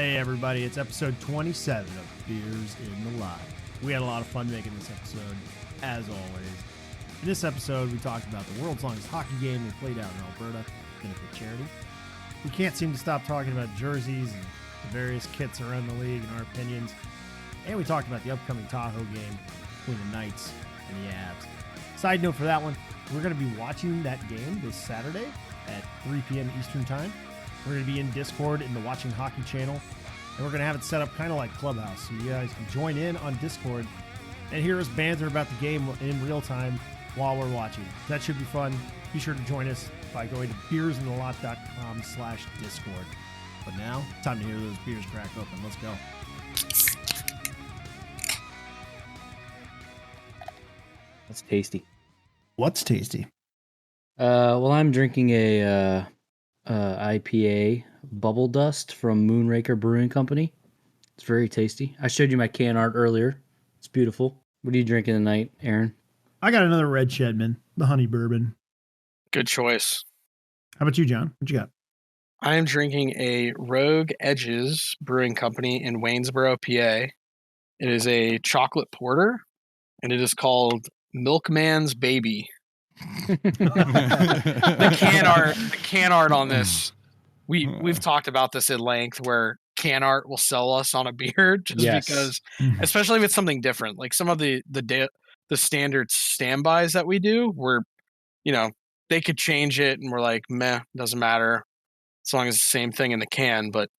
Hey everybody, it's episode 27 of Beers in the Lot. We had a lot of fun making this episode, as always. In this episode, we talked about the world's longest hockey game we played out in Alberta, benefit charity. We can't seem to stop talking about jerseys and the various kits around the league and our opinions. And we talked about the upcoming Tahoe game between the Knights and the Avs. Side note for that one, we're going to be watching that game this Saturday at 3 p.m. Eastern Time. We're going to be in Discord in the Watching Hockey channel, and we're going to have it set up kind of like Clubhouse, so you guys can join in on Discord and hear us banter about the game in real time while we're watching. That should be fun. Be sure to join us by going to beersinthelot.com/Discord. But now, time to hear those beers crack open. Let's go. That's tasty. What's tasty? Well, I'm drinking a IPA Bubble Dust from Moonraker Brewing Company. It's very tasty. I showed you my can art earlier. It's beautiful. What are you drinking tonight, Aaron? I got another Red Shedman, the honey bourbon. Good choice. How about you, John? What you got? I am drinking a Rogue Edges Brewing Company in Waynesboro, PA. It is a chocolate porter, and it is called Milkman's Baby. The can art on this. We've talked about this at length, where can art will sell us on a beer just because, especially if it's something different. Like some of the standard standbys that we do, where they could change it, and we're like, meh, doesn't matter as long as it's the same thing in the can. But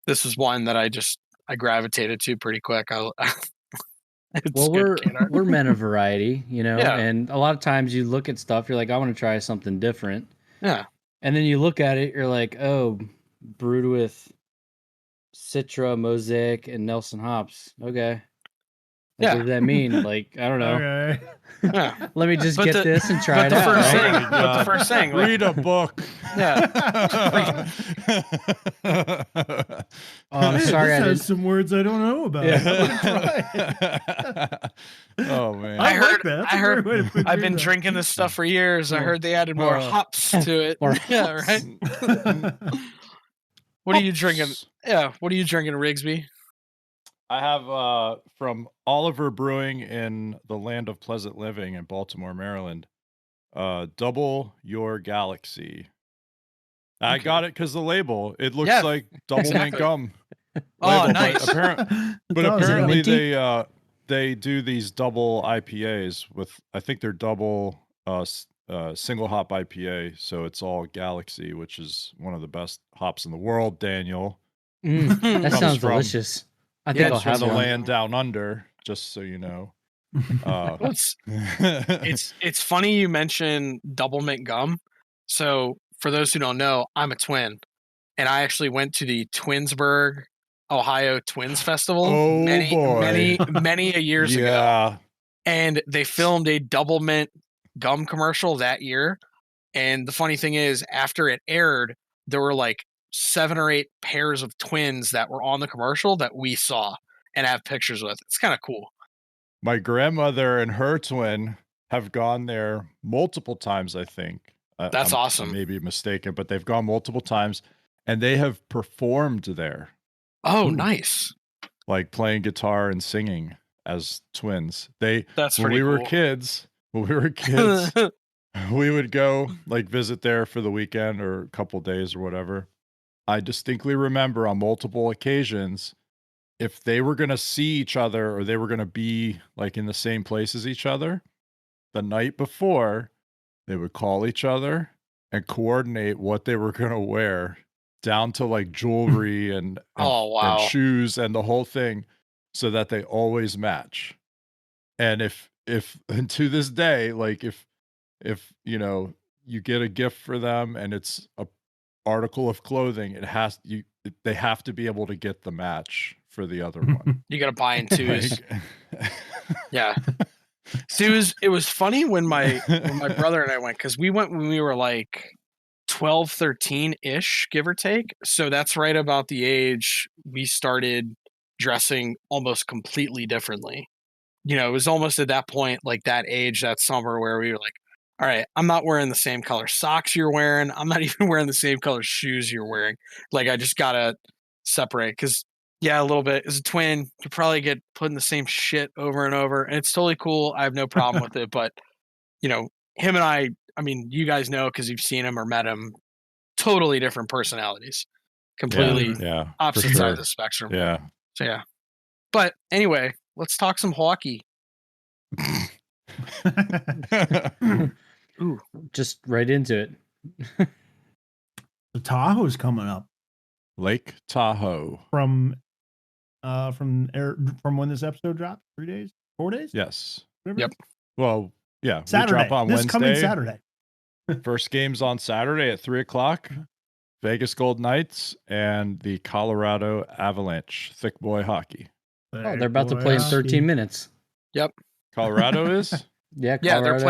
this was one that I gravitated to pretty quick. Well, we're men of variety, Yeah. and a lot of times you look at stuff, you're like, I want to try something different. Yeah. And then you look at it, you're like, oh, brewed with Citra, Mosaic, and Nelson hops. Okay. What does that mean? Like, I don't know. Okay. Yeah. Let me just get this and try it out. The first thing. Like, Read a book. yeah. Oh, I'm sorry. This I has didn't. some words I don't know about. I'm gonna try it. Oh man. I heard- like that. That's I a heard- great way to put I've beer been down. drinking this stuff for years. I heard they added more hops to it. More Yeah, right. What are you drinking? Yeah, what are you drinking, Rigsby? I have from Oliver Brewing in the land of pleasant living in Baltimore, Maryland. Double Your Galaxy. I Okay. got it because the label. It looks Yeah, like double mint exactly. gum. Oh, label, nice. But It's apparently minty? they do these double IPAs with, I think they're double single hop IPA, so it's all Galaxy, which is one of the best hops in the world. Daniel, That Comes sounds from- delicious. I Yeah, think I'll it's from have the one. land down under, just so you know. Well, it's funny you mention double mint gum. So for those who don't know, I'm a twin, and I actually went to the Twinsburg, Ohio Twins Festival Oh, many boy. a years ago, yeah. and they filmed a double mint gum commercial that year. And the funny thing is, after it aired, there were like 7 or 8 pairs of twins that were on the commercial that we saw and have pictures with. It's kind of cool. My grandmother and her twin have gone there multiple times, I think. That's awesome. I may be mistaken, but they've gone multiple times, and they have performed there, Oh, Ooh. nice. like playing guitar and singing as twins. That's When pretty we were cool. kids, we would go like visit there for the weekend or a couple days or whatever. I distinctly remember on multiple occasions, if they were going to see each other or they were going to be like in the same place as each other, the night before, they would call each other and coordinate what they were going to wear, down to like jewelry and Oh, wow. shoes and the whole thing, so that they always match. And and to this day, like if you get a gift for them and it's a article of clothing, they have to be able to get the match for the other one. You got to buy in twos. Like- Yeah. So it was funny when my brother and I went, because we went when we were like 12, 13-ish, give or take. So that's right about the age we started dressing almost completely differently. It was almost at that point, like that age, that summer, where we were like, all right, I'm not wearing the same color socks you're wearing. I'm not even wearing the same color shoes you're wearing. Like, I just got to separate because a little bit. As a twin, you probably get put in the same shit over and over, and it's totally cool. I have no problem with it, but him and I mean, you guys know because you've seen him or met him. Totally different personalities, completely opposite sides of the spectrum. Yeah. So yeah, but anyway, let's talk some hockey. Ooh, just right into it. The Tahoe's coming up. Lake Tahoe. From when this episode drops, 3 days, 4 days. Yes. Whatever. Yep. Well, yeah. Saturday. We drop on this Wednesday. Coming Saturday. First game's on Saturday at 3:00. Vegas Golden Knights and the Colorado Avalanche. Thick boy hockey. Oh, they're about to play in 13 minutes. Yep. Colorado is? Yeah, Colorado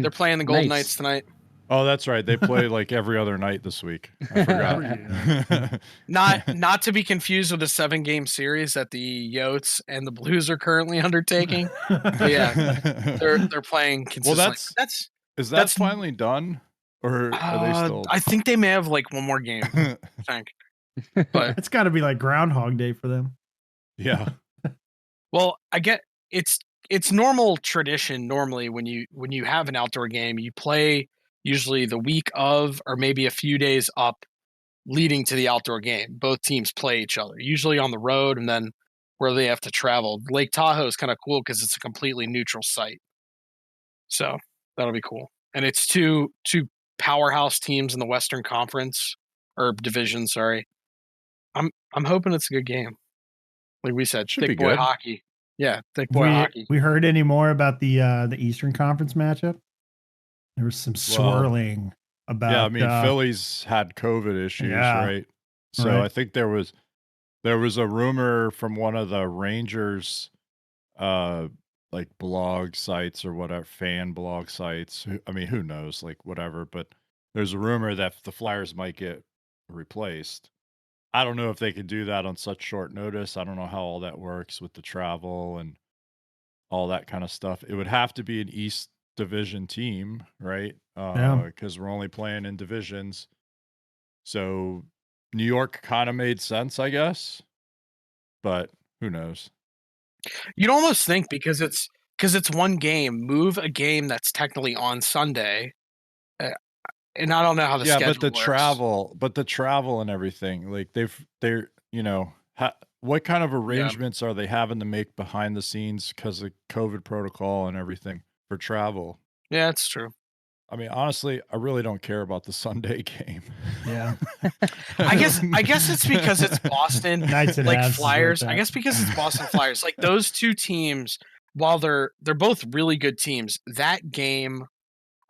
they're playing the Golden Knights tonight. Oh, that's right. They play like every other night this week. I forgot. Not to be confused with the 7-game series that the Yotes and the Blues are currently undertaking. But yeah, they're playling consistently. Well, that's finally done, or are they still? I think they may have like one more game. I think, but it's got to be like Groundhog Day for them. Yeah. Well, I get it's normal tradition. Normally, when you have an outdoor game, you play usually the week of, or maybe a few days up leading to the outdoor game. Both teams play each other, usually on the road, and then where they have to travel. Lake Tahoe is kind of cool because it's a completely neutral site. So that'll be cool. And it's two powerhouse teams in the Western Conference or division, sorry. I'm hoping it's a good game. Like we said, thick boy hockey. Yeah, thick boy hockey. We heard any more about the Eastern Conference matchup? There was some swirling about. Yeah, I mean, Philly's had COVID issues, right? So I think there was a rumor from one of the Rangers, like blog sites or whatever, fan blog sites. I mean, who knows, like whatever. But there's a rumor that the Flyers might get replaced. I don't know if they could do that on such short notice. I don't know how all that works with the travel and all that kind of stuff. It would have to be an East Division team, right? Because we're only playing in divisions. So New York kind of made sense, I guess. But who knows? You'd almost think because it's one game, move a game that's technically on Sunday. And I don't know how the schedule but the works. travel and everything, like they're what kind of arrangements are they having to make behind the scenes because of COVID protocol and everything for travel? Yeah, it's true. I mean, honestly, I really don't care about the Sunday game. Yeah. I guess it's because it's Boston Knights and like Flyers. I guess because it's Boston Flyers. Like those two teams, while they're both really good teams, that game,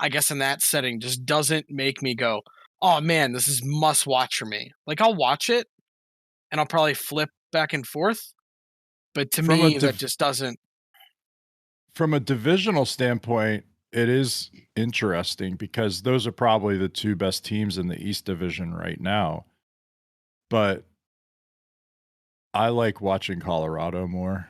I guess in that setting, just doesn't make me go, oh man, this is must watch for me. Like I'll watch it and I'll probably flip back and forth. But to me, that just doesn't. From a divisional standpoint, it is interesting because those are probably the two best teams in the East Division right now. But I like watching Colorado more.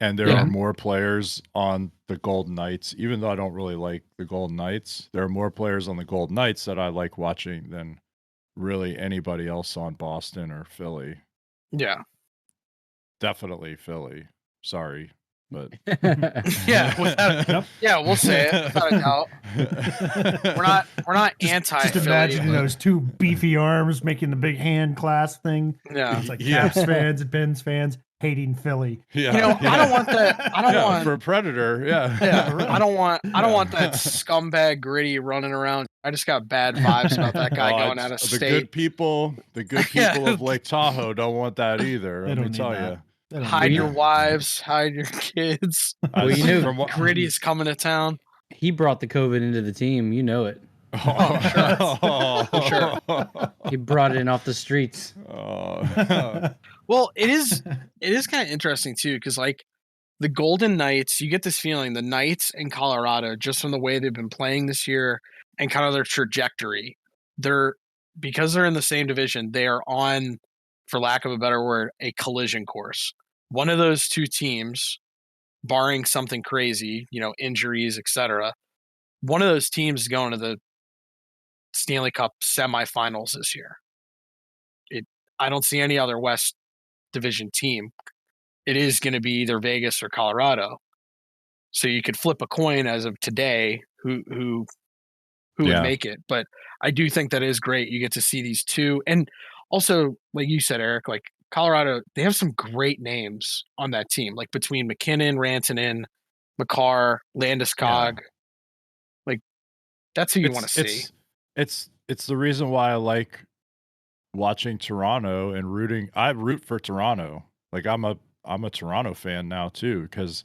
And there are more players on the Golden Knights, even though I don't really like the Golden Knights. There are more players on the Golden Knights that I like watching than really anybody else on Boston or Philly. Yeah. Definitely Philly. Sorry. But we'll say it without a doubt. We're not anti. Just imagine those two beefy arms making the big hand clasp thing. Yeah, it's like Caps fans and Pens fans hating Philly. Yeah, I don't want that. I don't want for a Predator. I don't want that scumbag Gritty running around. I just got bad vibes about that guy going out of state. The good people of Lake Tahoe don't want that either. Let me tell you. Hide your wives, hide your kids. Well, Gritty's coming to town. He brought the COVID into the team. You know it. Sure. He brought it in off the streets. Well, it is kind of interesting too, because like the Golden Knights, you get this feeling the Knights in Colorado, just from the way they've been playing this year and kind of their trajectory, because they're in the same division, they are on, for lack of a better word, a collision course. One of those two teams, barring something crazy, injuries, etc., one of those teams is going to the Stanley Cup semifinals this year. I don't see any other West Division team. It is going to be either Vegas or Colorado. So you could flip a coin as of today who would make it. But I do think that is great. You get to see these two. And also, like you said, Eric, like Colorado, they have some great names on that team, like between McKinnon, Rantanen, McCarr, Landeskog. Like that's who you want to see. It's the reason why I like watching Toronto and rooting. I root for Toronto. Like I'm a Toronto fan now too, because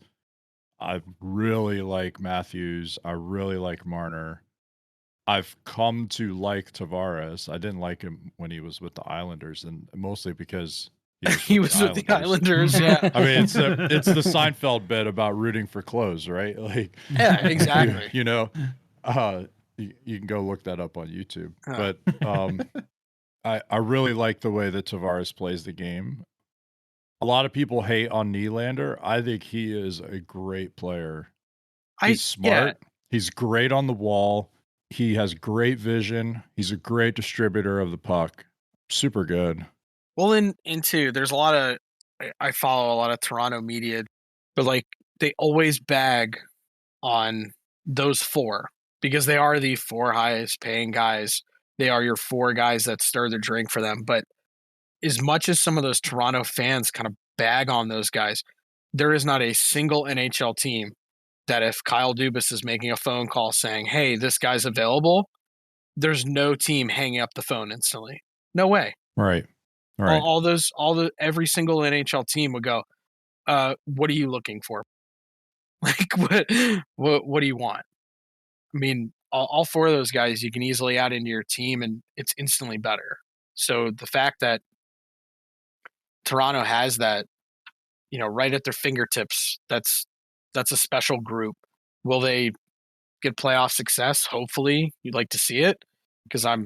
I really like Matthews. I really like Marner. I've come to like Tavares. I didn't like him when he was with the Islanders, and mostly because he was with the Islanders. Yeah, I mean it's the Seinfeld bit about rooting for clothes, right? Like, yeah, exactly. You can go look that up on YouTube. But I really like the way that Tavares plays the game. A lot of people hate on Nylander. I think he is a great player. He's smart. Yeah. He's great on the wall. He has great vision. He's a great distributor of the puck. Super good. Well, into there's a lot of I follow a lot of Toronto media, but like they always bag on those four because they are the four highest paying guys. They are your four guys that stir the drink for them. But as much as some of those Toronto fans kind of bag on those guys, there is not a single NHL team that if Kyle Dubas is making a phone call saying, hey, this guy's available, there's no team hanging up the phone instantly. No way. Right. Every single NHL team would go, what are you looking for? Like, what do you want? I mean, all four of those guys you can easily add into your team and it's instantly better. So the fact that Toronto has that, right at their fingertips, that's a special group. Will they get playoff success? Hopefully. You'd like to see it because I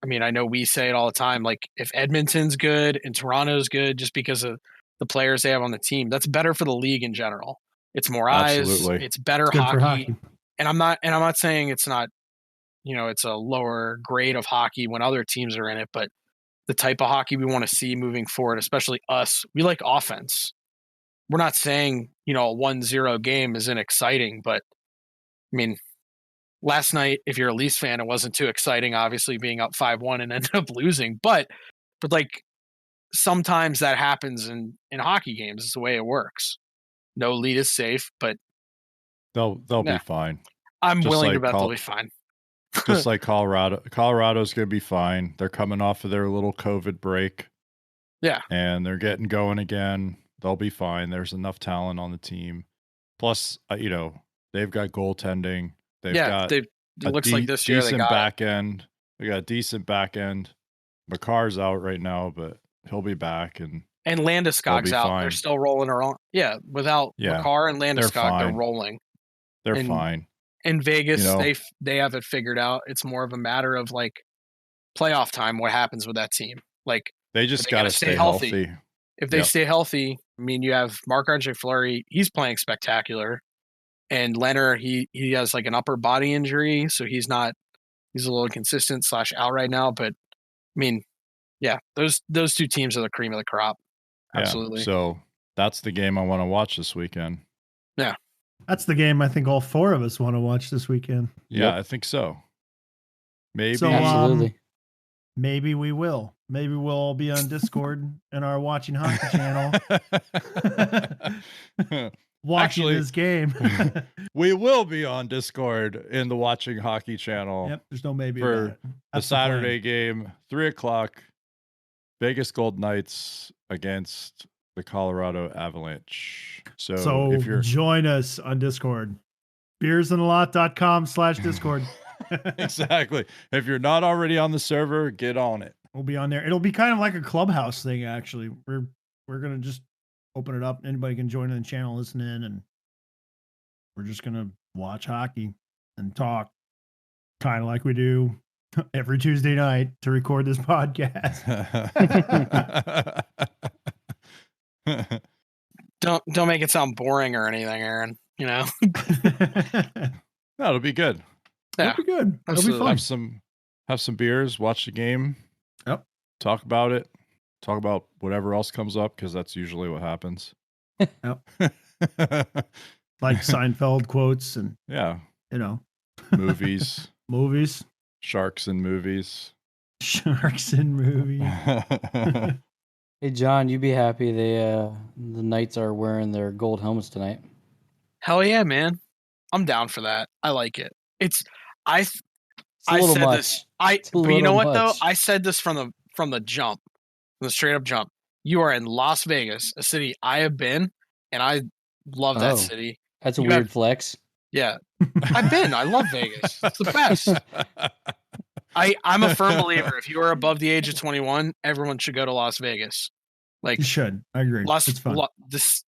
know we say it all the time. Like if Edmonton's good and Toronto's good, just because of the players they have on the team, that's better for the league in general. It's more eyes. It's better hockey. And I'm not saying it's not, it's a lower grade of hockey when other teams are in it, but the type of hockey we want to see moving forward, especially us, we like offense. We're not saying, a 1-0 game isn't exciting, but I mean, last night, if you're a Leafs fan, it wasn't too exciting, obviously being up 5-1 and ended up losing, but like sometimes that happens in hockey games. It's the way it works. No lead is safe, but they'll be fine. I'm willing to bet they'll be fine. Just like Colorado. Colorado's going to be fine. They're coming off of their little COVID break. Yeah. And they're getting going again. They'll be fine. There's enough talent on the team. Plus, they've got goaltending. It looks like this year they got back end. They got a decent back end. McCarr's out right now, but he'll be back. And Landeskog's out. Fine. They're still rolling around. Yeah, without McCarr and Landeskog, they're rolling. They're fine. In Vegas, they have it figured out. It's more of a matter of like playoff time. What happens with that team? Like they just got to stay healthy. If they stay healthy, I mean, you have Marc-Andre Fleury. He's playing spectacular, and Leonard he has like an upper body injury, so he's a little inconsistent / out right now. But I mean, yeah, those two teams are the cream of the crop. Absolutely. Yeah, so that's the game I want to watch this weekend. Yeah. That's the game I think all four of us want to watch this weekend. Yeah, I think so. Maybe. So, absolutely. Maybe we will. Maybe we'll all be on Discord in our Watching Hockey channel. Watching this game. We will be on Discord in the Watching Hockey channel. Yep, there's no maybe for about it. The Saturday game, 3:00, Vegas Golden Knights against the Colorado Avalanche. So if you're join us on Discord. beersinalot.com/Discord. Exactly. If you're not already on the server, get on it. We'll be on there. It'll be kind of like a clubhouse thing, actually. We're gonna just open it up. Anybody can join in the channel, listen in, and we're just gonna watch hockey and talk, kind of like we do every Tuesday night to record this podcast. Don't make it sound boring or anything, Aaron. No, it'll be good. Yeah. It'll be good. It'll be fun. Have some beers, watch the game. Yep. Talk about it. talk about whatever else comes up because that's usually what happens. Yep. Like Seinfeld quotes and yeah, movies, sharks in movies. sharks in movies. Hey John, you be happy the Knights are wearing their gold helmets tonight. Hell yeah, man! I'm down for that. I like it. I It's a little said much. this. It's a But you know little what though? much. I said this from the jump, from the straight up jump. You are in Las Vegas, a city I have been, and I love that city. That's a You weird have- flex. Yeah, I've been. I love Vegas. It's the best. I'm a firm believer. If you are above the age of 21, everyone should go to Las Vegas. Like You should. I agree. It's fun. This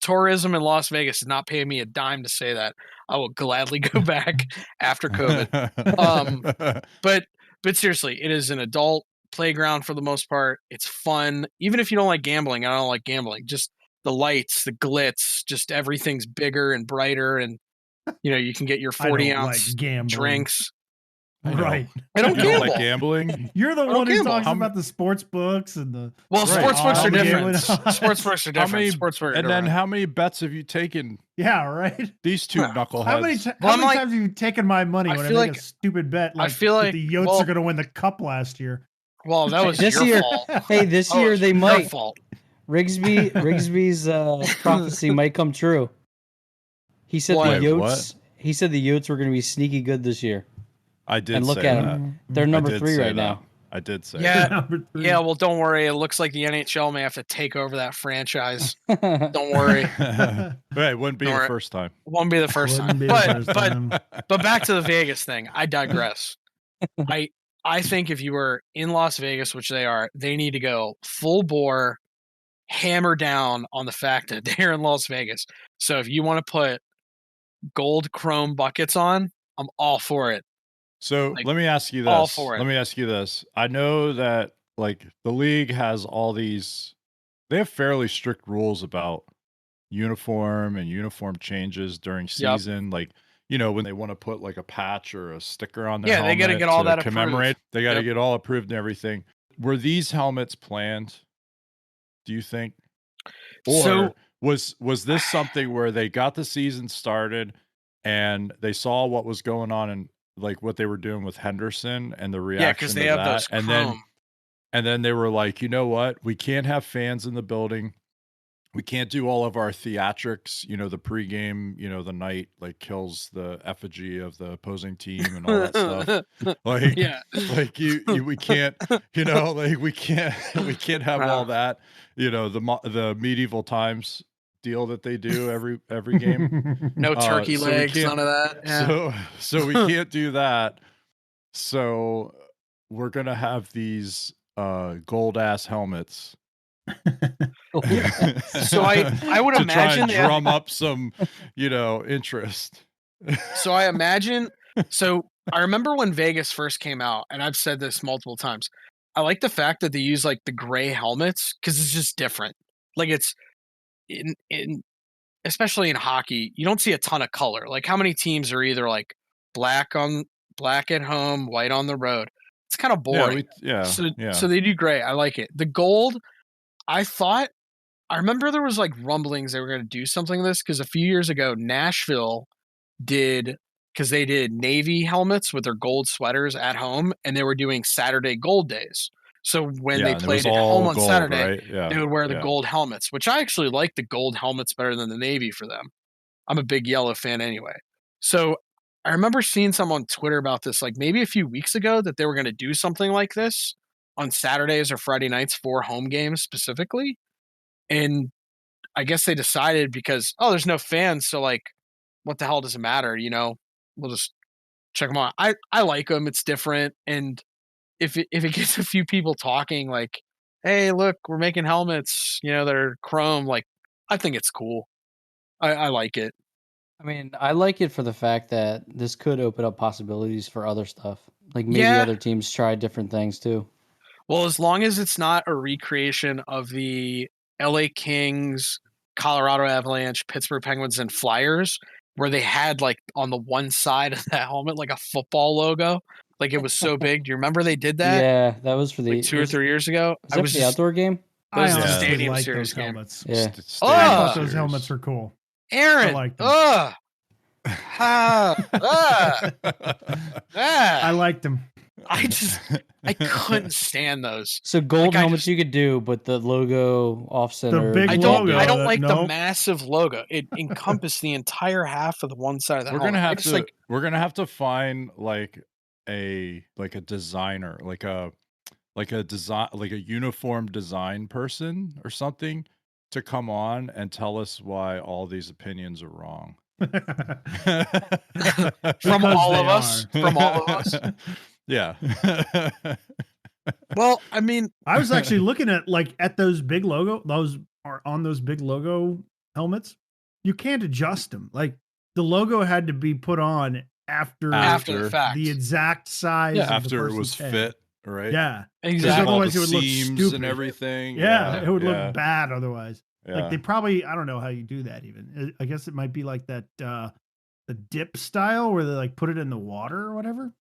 tourism in Las Vegas is not paying me a dime to say that. I will gladly go back after COVID. But seriously, it is an adult playground for the most part. It's fun. Even if you don't like gambling, I don't like gambling. Just the lights, the glitz, just everything's bigger and brighter, and you can get your 40-ounce drinks. Right. I don't You gamble. don't like gambling? You're the one who gamble. talks about the sports books and the. Sports books are different. Sports Sports books are different. Then how many bets have you taken? Yeah, right. These two knuckleheads. How many times have you taken my money when I make a stupid bet? I feel like the Yotes are going to win the cup last year. Well, that was this your year. fault. Hey, this year they might. Fault. Rigsby's prophecy might come true. He said the Yotes. What? He said the Yotes were going to be sneaky good this year. I did. And look say at that. them. They're number 3 right now. I did say. Yeah, that. yeah. Well, don't worry. It looks like the NHL may have to take over that franchise. Don't worry. It wouldn't be the first time. Won't be the first time. But back to the Vegas thing. I digress. I think if you were in Las Vegas, which they are, they need to go full bore, hammer down on the fact that they're in Las Vegas. So if you want to put gold chrome buckets on, I'm all for it. So let me ask you this. All for it. Let me ask you this. I know that like the league has all these, they have fairly strict rules about uniform and uniform changes during season. Like, when they want to put like a patch or a sticker on their helmet, they got to get all that commemorate. approved. They got to get all approved and everything. Were these helmets planned? Do you think? Or was this something where they got the season started and they saw what was going on and like what they were doing with Henderson and the reaction because they to have that, those chrome. and then they were like, you know what? We can't have fans in the building. We can't do all of our theatrics, the pregame, the night like kills the effigy of the opposing team and all that stuff. Like, like we can't, like we can't have all that, the medieval times deal that they do every game. No turkey legs, none of that. Yeah. So we can't do that. So we're gonna have these gold ass helmets. So I would to imagine try and drum up some, interest. So I imagine. So I remember when Vegas first came out, and I've said this multiple times. I like the fact that they use like the gray helmets because it's just different. Like it's in especially in hockey, you don't see a ton of color. Like how many teams are either like black at home, white on the road? It's kind of boring. So they do gray. I like it. The gold. I remember there was like rumblings they were going to do something like this because a few years ago Nashville did, because they did Navy helmets with their gold sweaters at home, and they were doing Saturday gold days. So when they played at home on Saturday, they would wear the gold helmets, which I actually like the gold helmets better than the Navy for them. I'm a big yellow fan anyway. So I remember seeing some on Twitter about this, like maybe a few weeks ago, that they were going to do something like this on Saturdays or Friday nights for home games specifically. And I guess they decided because, there's no fans. So like, what the hell does it matter? We'll just check them out. I like them. It's different. And if it gets a few people talking like, hey, look, we're making helmets, they're chrome. Like, I think it's cool. I like it. I mean, I like it for the fact that this could open up possibilities for other stuff. Like maybe other teams try different things too. Well, as long as it's not a recreation of the LA Kings, Colorado Avalanche, Pittsburgh Penguins, and Flyers, where they had like on the one side of that helmet, like a football logo. Like it was so big. Do you remember they did that? Yeah, that was for the Like 2 or 3 years ago. Was that for the outdoor game? That was I the honestly Stadium like Series those game. helmets. Yeah. I thought those Series. helmets were cool. Aaron, I like them. I liked them. I couldn't stand those. So gold Like, helmets you could do, but the logo off center. big I logo. don't like the Nope. massive logo. It encompassed the entire half of the one side of the We're helmet. gonna have to find like a designer, like a uniform design person or something to come on and tell us why all these opinions are wrong. From all they of us. From all of us. Yeah. Well, I mean, I was actually looking at those big logo, those are on those big logo helmets. You can't adjust them. Like the logo had to be put on after the fact. the exact size. Yeah, of after the it was person's head. fit, right? Yeah, exactly. All Otherwise the it would look seams stupid. and everything. Yeah, it would look bad otherwise. Yeah. Like they probably, I don't know how you do that even. I guess it might be like that the dip style where they like put it in the water or whatever.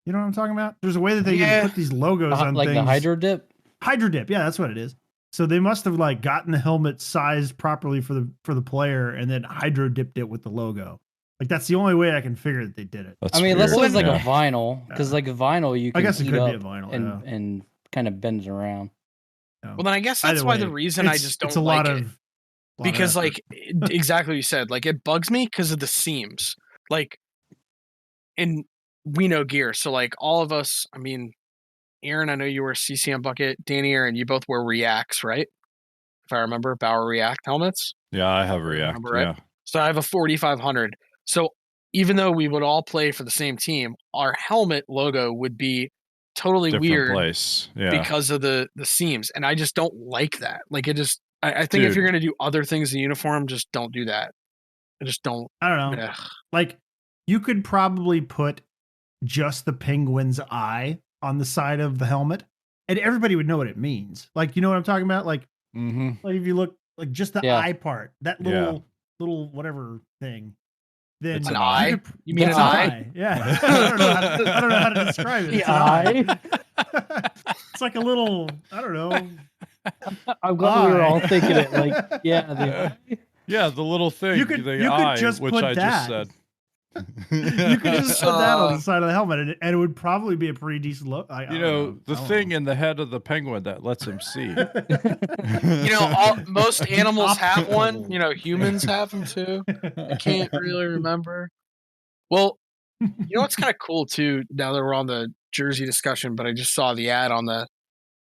You know what I'm talking about? There's a way that they can put these logos on like things. the hydro dip. Hydro dip, yeah, that's what it is. So they must have like gotten the helmet sized properly for the player and then hydro dipped it with the logo. Like that's the only way I can figure that they did it. I mean, unless it was like Yeah. a vinyl, because like a vinyl you can I guess it heat could be up a vinyl, and kind of bend it around. Well, then I guess that's why the reason I just don't like it. Because like exactly what you said, like it bugs me because of the seams. Like, and we know gear, so like all of us. I mean, Aaron, I know you were a CCM bucket. Danny, Aaron, you both wear Reacts, right? If I remember, Bauer React helmets. Yeah, I have React. Remember, right? So I have a 4500. So even though we would all play for the same team, our helmet logo would be totally Different weird place. Yeah. because of the seams, and I just don't like that. Like it just. I think if you're going to do other things in uniform, just don't do that. I just don't. I don't know. Like you could probably put just the penguin's eye on the side of the helmet, and everybody would know what it means. Like you know what I'm talking about? Like, like if you look like just the eye part, that little whatever thing. Then it's an eye. You mean an eye? Yeah. I don't know how to describe it. The eye. It's like a little. I don't know. I'm glad we were all thinking it. Like, yeah, the little thing. You could just which put I that. just said. You could just put that on the side of the helmet, and it would probably be a pretty decent look. The thing in the head of the penguin that lets him see. Most animals have one. Humans have them too. I can't really remember. Well, what's kind of cool too. Now that we're on the jersey discussion, but I just saw the ad on the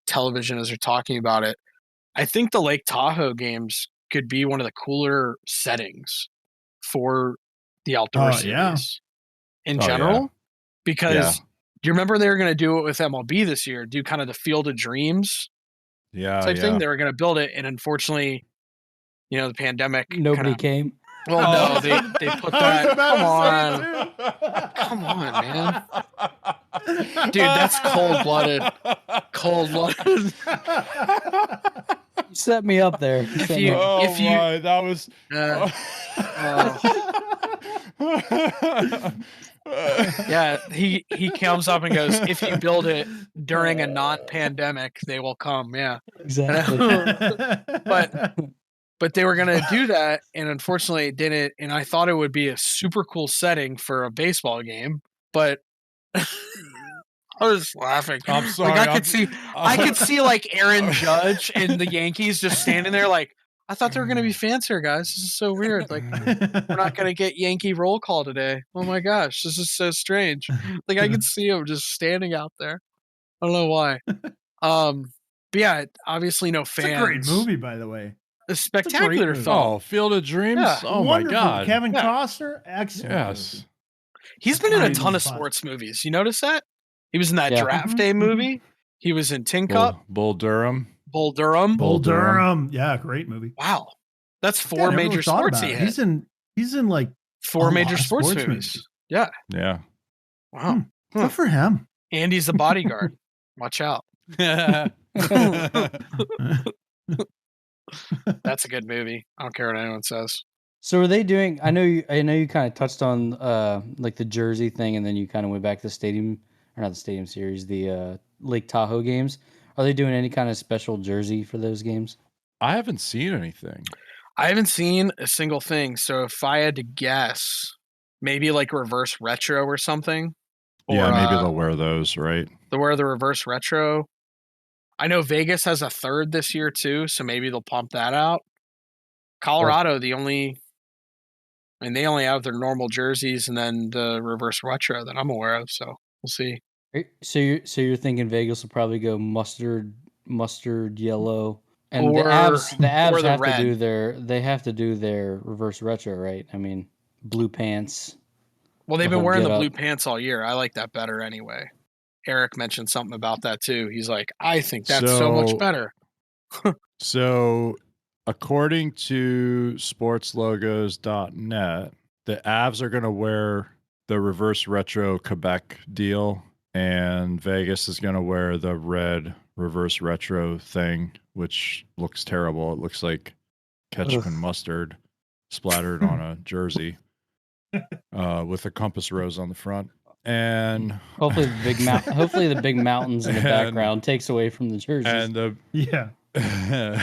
television as they're talking about it. I think the Lake Tahoe games could be one of the cooler settings for the outdoor series in general. Because do you remember they were going to do it with MLB this year, do kind of the Field of Dreams type thing? They were going to build it, and unfortunately, the pandemic. Nobody came. Well, no, they put that. Come on, man. Dude, that's cold-blooded. Cold-blooded. You set me up there. That was. Yeah, he comes up and goes, if you build it during a non-pandemic, they will come. Yeah, exactly. But they were going to do that, and unfortunately it didn't. And I thought it would be a super cool setting for a baseball game, but I was laughing. I'm sorry. Like I could see like Aaron Judge and the Yankees just standing there like, I thought they were going to be fancier, guys. This is so weird. Like, we're not going to get Yankee roll call today. Oh my gosh, this is so strange. Like I could see him just standing out there. I don't know why. But yeah, obviously no fans. It's a great movie, by the way. A spectacular film. Oh, Field of Dreams. Yeah. Oh wonderful. My God. Kevin Costner, excellent. Yes. Movie. He's been in a ton of sports movies. You notice that? He was in that Draft Day movie. He was in Tin Cup. Bull Durham. Bull Durham. Yeah, great movie. Wow. That's four major sports he had. He's in like four major sports movies. Yeah. Yeah. Wow. Good for him. Andy's the bodyguard. Watch out. That's a good movie. I don't care what anyone says. So are they doing? I know you kind of touched on like the jersey thing, and then you kind of went back to the stadium. or not the Stadium Series, the Lake Tahoe games. Are they doing any kind of special jersey for those games? I haven't seen anything. I haven't seen a single thing. So if I had to guess, maybe like reverse retro or something. Or, Yeah, maybe they'll wear those, right? They'll wear the reverse retro. I know Vegas has a third this year too, so maybe they'll pump that out. Colorado, they only have their normal jerseys and then the reverse retro that I'm aware of. So we'll see. So you're thinking Vegas will probably go mustard yellow, and Or the Avs the have red. to do their reverse retro, right? I mean, blue pants. Well, they've the been whole wearing the get blue up. pants all year. I like that better anyway. Eric mentioned something about that too. He's like, I think that's so much better. So, according to sportslogos.net, the Avs are going to wear the reverse retro Quebec deal, and Vegas is going to wear the red reverse retro thing, which looks terrible. It looks like ketchup and mustard splattered on a jersey with a compass rose on the front. And hopefully the big mountains in the background takes away from the jerseys. And the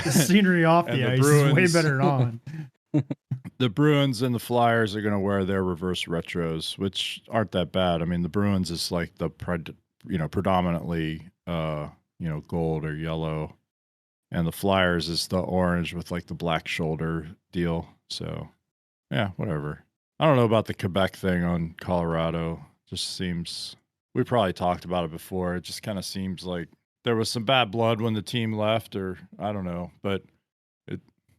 scenery off the ice is way better on. The Bruins and the Flyers are going to wear their reverse retros, which aren't that bad. I mean, the Bruins is like the predominantly gold or yellow, and the Flyers is the orange with like the black shoulder deal. So yeah, whatever. I don't know about the Quebec thing on Colorado. Just seems, we probably talked about it before. It just kind of seems like there was some bad blood when the team left, or I don't know, but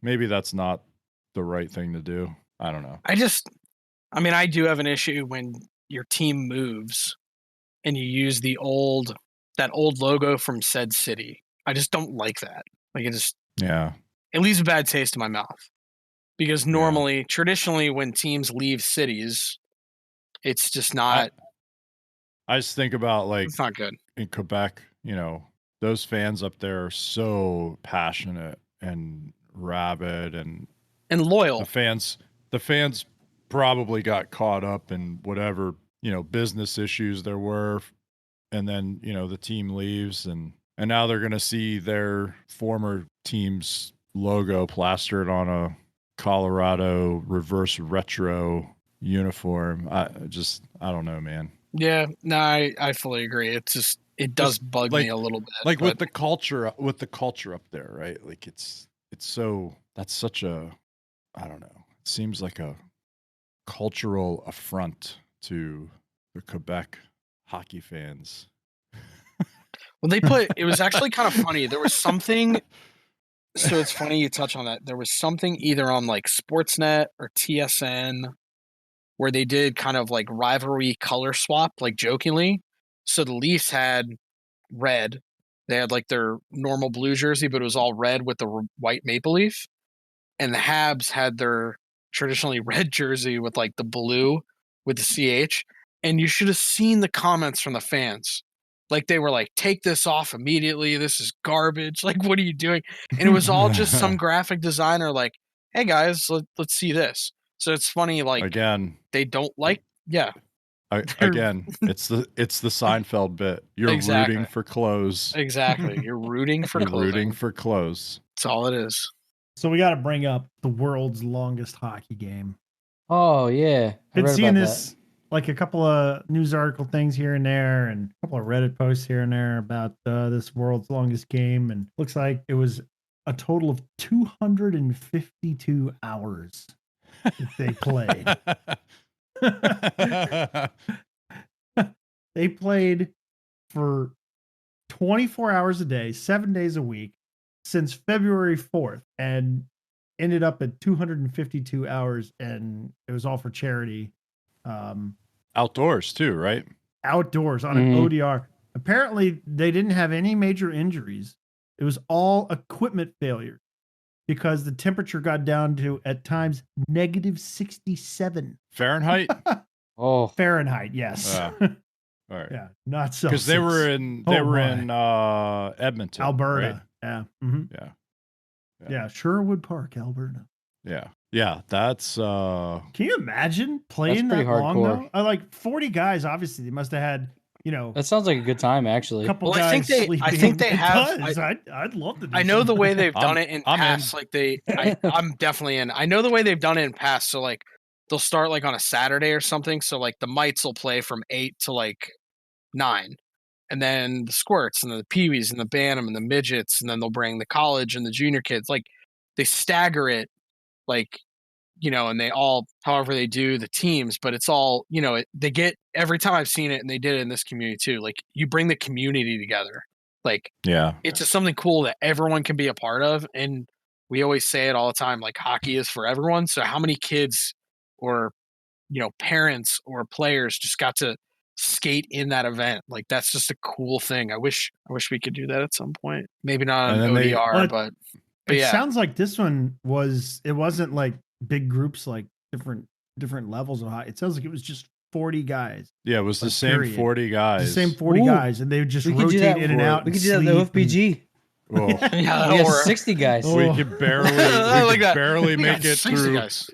maybe that's not the right thing to do. I don't know. I do have an issue when your team moves and you use that old logo from said city. I just don't like that. Like it leaves a bad taste in my mouth. Because traditionally, when teams leave cities, it's just not. I just think about like it's not good in Quebec. Those fans up there are so passionate and rabid and loyal. The fans probably got caught up in whatever business issues there were, and then the team leaves, and now they're going to see their former team's logo plastered on a Colorado reverse retro uniform. I don't know, man. Yeah, no, I fully agree. It's just it does bug me a little bit. Like with the culture up there, right? Like that's such a, I don't know. It seems like a cultural affront to the Quebec hockey fans. Well, it was actually kind of funny. There was something. So it's funny you touch on that. There was something either on like Sportsnet or TSN where they did kind of like rivalry color swap, like jokingly. So the Leafs had red. They had like their normal blue jersey, but it was all red with the white maple leaf. And the Habs had their traditionally red jersey with like the blue with the CH. And you should have seen the comments from the fans. Like they were like, take this off immediately. This is garbage. Like, what are you doing? And it was all just some graphic designer like, hey guys, let's see this. So it's funny, like again, they don't like, again, it's the Seinfeld bit. You're rooting for clothes. Exactly. You're rooting for clothing. Rooting for clothes. That's all it is. So we got to bring up the world's longest hockey game. Oh yeah, been seeing this like a couple of news article things here and there, and a couple of Reddit posts here and there about this world's longest game, and looks like it was a total of 252 hours that they played. They played for 24 hours a day, 7 days a week since February 4th, and ended up at 252 hours, and it was all for charity. Outdoors too, right? Outdoors on an ODR. Apparently, they didn't have any major injuries. It was all equipment failure because the temperature got down to, at times, negative 67. Fahrenheit? Fahrenheit, yes. All right. Yeah, not Celsius. Because they were in Edmonton, Alberta. Right? Yeah. Mm-hmm. Yeah. Sherwood Park, Alberta. Yeah. That's Can you imagine playing that long though? Like 40 guys, obviously they must have had That sounds like a good time, actually. couple Well, guys I sleeping. think they It have. does. I'd love to do I know the something. way they've done it in I'm in. past. Like I'm definitely in. I know the way they've done it in past. So like they'll start like on a Saturday or something. So like the mites will play from 8 to like 9, and then the squirts and the peewees and the bantam and the midgets, and then they'll bring the college and the junior kids. Like they stagger it, like and they all however they do the teams, but it's all they get every time I've seen it, and they did it in this community too. Like you bring the community together, like Yeah. it's just something cool that everyone can be a part of. And we always say it all the time, like hockey is for everyone. So how many kids or parents or players just got to skate in that event? Like that's just a cool thing. I wish we could do that at some point. Maybe not on And then ODR, but It yeah. sounds like this one wasn't like big groups, like different levels of high. It sounds like it was just 40 guys. Yeah, it was the Like, same period. 40 guys. The same 40 Ooh. guys, and they would just We could do rotate that in and out. We and could do that at sleep the OFPG. Oh, Yeah, We have or 60 guys. Oh. we could barely, I like that. barely We make got it 60 through. guys.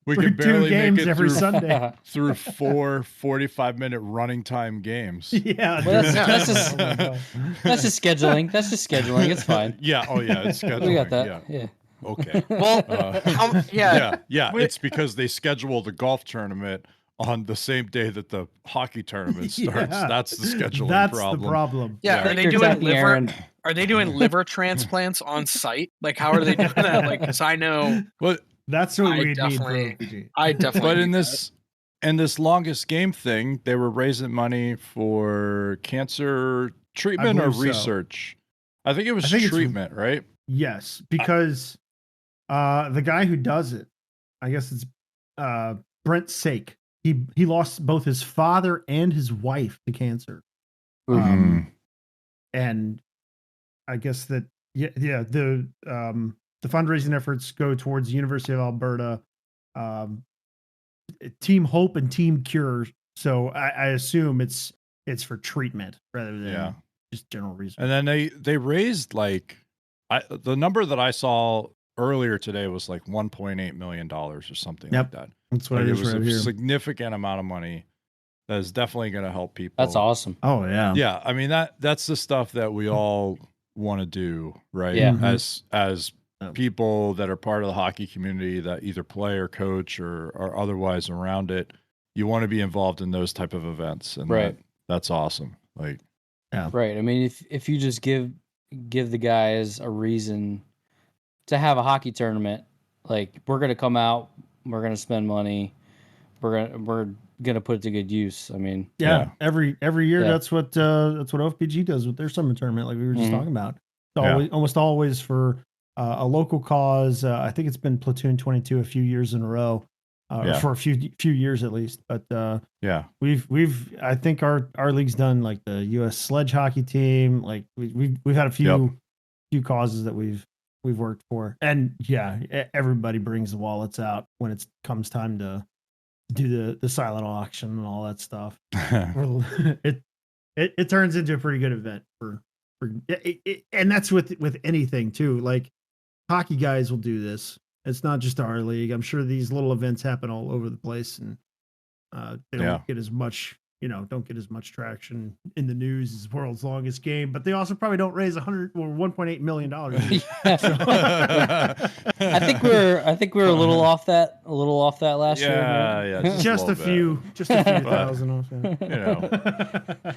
We for could 2 barely games make it every through, Sunday. through 4 45-minute running time games. Yeah, Well, that's dude. just- Oh my God. That's just scheduling. It's fine. Yeah. Oh, yeah. It's scheduling. We got that. Yeah. Yeah. Okay. Well, Yeah. We- It's because they schedule the golf tournament on the same day that the hockey tournament starts. Yeah. That's the scheduling That's problem. the problem. Yeah, Yeah. are they You're doing talking, liver? Aaron. Are they doing liver transplants on site? Like, how are they doing that? Like, because I know But That's what I we'd need for definitely- OPG. I definitely. but in need this longest game thing, they were raising money for cancer treatment or believe so. research. I think it was I think it's- treatment, right? Yes, because the guy who does it, I guess it's Brent Sake. He lost both his father and his wife to cancer. And I guess that the fundraising efforts go towards the University of Alberta, Team Hope and Team Cure. So I assume it's for treatment rather than just general research. And then they raised the number that I saw earlier today was like $1.8 million or something like that. That's what Like I it just was read a here. significant amount of money that is definitely going to help people. That's awesome. Oh yeah. Yeah, I mean that's the stuff that we all want to do, right? Yeah. As people that are part of the hockey community that either play or coach or are otherwise around it, you want to be involved in those type of events, and Right. that's awesome. Like, Right. I mean, if you just give the guys a reason to have a hockey tournament, like we're gonna come out, we're gonna spend money, we're gonna put it to good use. I mean, Yeah. Every year, Yeah. that's what OFPG does with their summer tournament, like we were just Mhm. talking about. It's almost always for a local cause. I think it's been Platoon 22 a few years in a row, for a few years at least. But we've I think our league's done like the U.S. sledge hockey team. Like we've had a few causes that we've worked for, and everybody brings the wallets out when it comes time to do the silent auction and all that stuff. It turns into a pretty good event for and that's with anything too. Like hockey guys will do this. It's not just our league. I'm sure these little events happen all over the place, and they don't get as much traction in the news as world's longest game, but they also probably don't raise $1.8 million. I think we're a little off that last year. Yeah, just a few thousand off.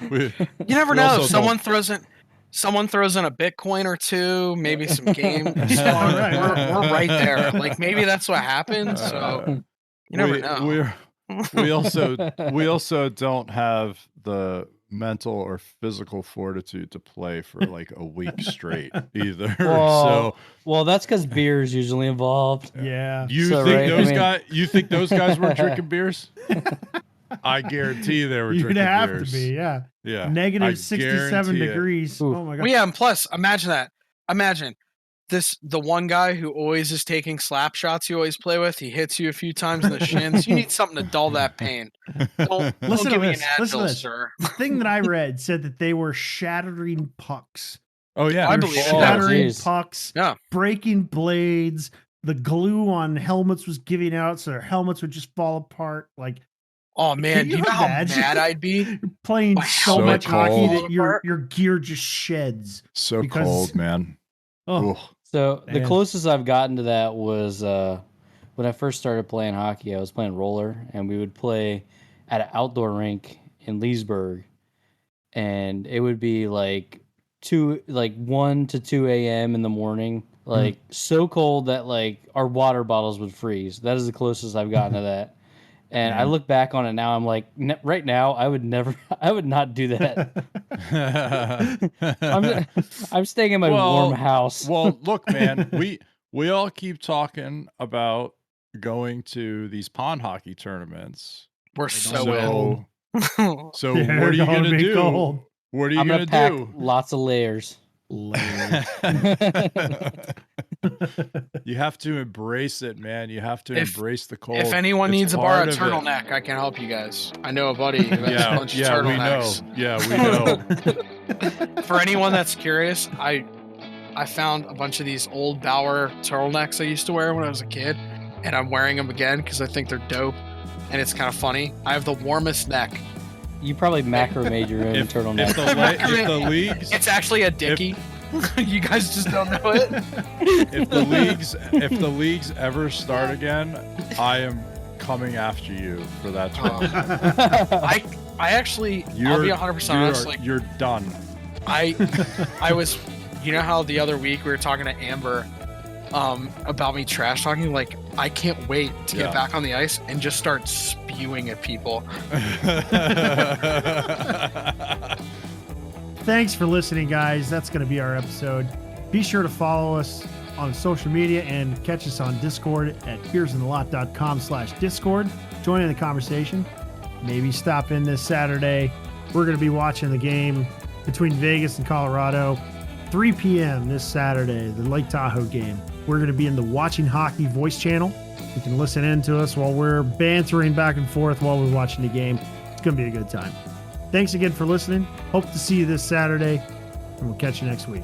You never we know. also If someone throws in a Bitcoin or two, maybe some game. We're right there. Like maybe that's what happens. So you never know. We also don't have the mental or physical fortitude to play for like a week straight either. Well, that's because beer is usually involved. Yeah. You think those guys were drinking beers? I guarantee they were drinking have beers. to be, yeah. Yeah. Negative 67 degrees. Ooh. Oh my god. Well, yeah, and plus, imagine the one guy who always is taking slap shots you always play with. He hits you a few times in the shins. You need something to dull that pain. Don't Listen give to me this. an Listen to Advil, this. sir. The thing that I read said that they were shattering pucks. Oh yeah. I They were believe it. shattering geez. pucks. Yeah. Breaking blades. The glue on helmets was giving out, so their helmets would just fall apart. Like Oh man, do you know how mad I'd be? You're playing My so helmet much hockey cold. that your gear just sheds. So Because- cold, man. Oh, Ugh. So the Man. closest I've gotten to that was when I first started playing hockey. I was playing roller, and we would play at an outdoor rink in Leesburg, and it would be like 1 to 2 a.m. in the morning, like so cold that like our water bottles would freeze. That is the closest I've gotten to that. And I Man. look back on it now, I'm like, right now, I would not do that. I'm staying in my warm house. Well, look, man, we all keep talking about going to these pond hockey tournaments. We're so so in. So They're what are you gonna gonna be do? cold. What are you I'm gonna pack do? lots of layers. Layers. You have to embrace it, man. You have to embrace the cold. If anyone It's needs to borrow a part of it. turtleneck, I can help you guys. I know a buddy who has a bunch of we know. turtlenecks. Yeah, we know. For anyone that's curious, I found a bunch of these old Bauer turtlenecks I used to wear when I was a kid, and I'm wearing them again because I think they're dope, and it's kind of funny. I have the warmest neck. You probably macro made your own turtleneck. If the leagues, It's actually a dickie. You guys just don't know it. if the leagues ever start again, I am coming after you for that tournament. I actually, I'll be 100% honest. Like, You're done. I was, you know how the other week we were talking to Amber about me trash talking? Like, I can't wait to get back on the ice and just start spewing at people. Thanks for listening, guys. That's going to be our episode. Be sure to follow us on social media and catch us on Discord at beersintheLot.com/Discord. Join in the conversation. Maybe stop in this Saturday. We're going to be watching the game between Vegas and Colorado. 3 p.m. this Saturday, the Lake Tahoe game. We're going to be in the Watching Hockey voice channel. You can listen in to us while we're bantering back and forth while we're watching the game. It's going to be a good time. Thanks again for listening. Hope to see you this Saturday, and we'll catch you next week.